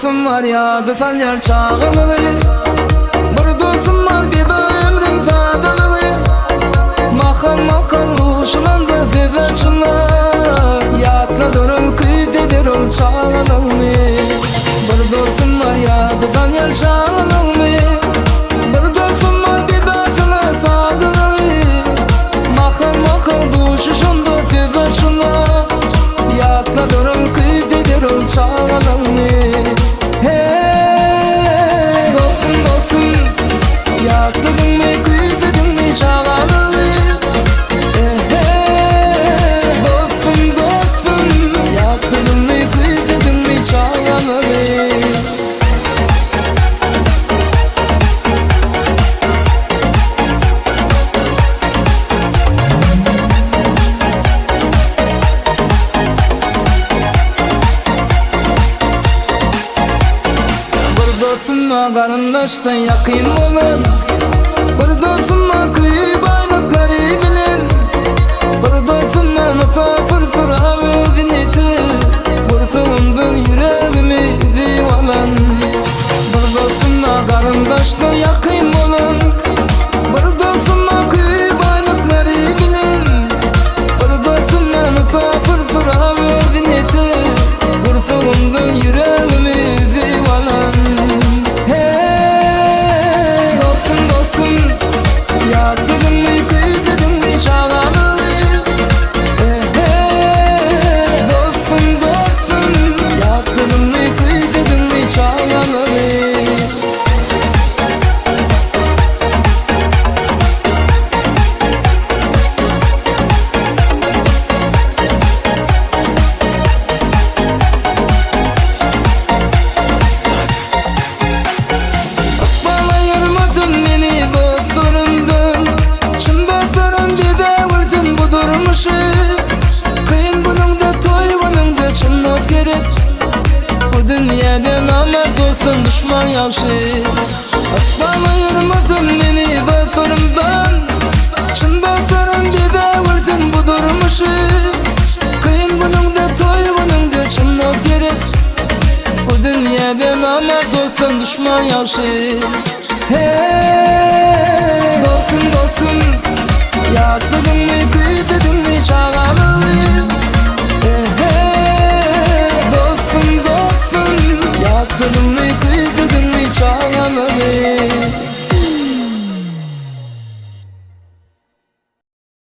dostum var yadı tanyer çağımı. Bir dostum var bir de ömrüm fadalı. Mahal uşulanda sezer çınlar. Yatla durum kıyfedir ol çağımı. Bir dostum var yadı tanyer çağımı. Bir dostum var bir de sana sadalı. Mahal uşulanda sezer çınlar. Yatla durum kıyfedir ol çağımı. Hey dostum dostum, yatladın mı kıyfedin mi çağımı. Hey dostum dostum, yatladın mı kıyfedin mi çağımı. Dostuma karındaştan yakın olun. Bir dostuma kıyıp aylıkları bilin. Bir dostuma misafir sıra özünü til. Bir sonundur yüreğimi divalan. Bir dostuma karındaştan yakın olun. Bir dostuma kıyıp aylıkları bilin. Bir dostuma misafir sıra özünü til. Bir sonundur yüreğimi divalan. Yatladın mı kıyfedin mi çağımı. Dostum dostum, yatladın mı kıyfedin mi çağımı. Bağlayırmasın beni dostlarımdan. Şimdi dostlarım bize vursun bu durmuşu. Kıyın bunun da toy bunun da çınlık gerek. Bu dünyada namert dostum düşman yavşı. Bağlayırmasın beni dostlarımdan. Şimdi dostlarım bize vursun bu durmuşu. Kıyın bunun da toy bunun da çınlık gerek. Bu dünyada namert dostum düşman yavşı. Hey dostum dostum, yatladın mı kıyfedin mi çağımı. Hey dostum dostum, yatladın mı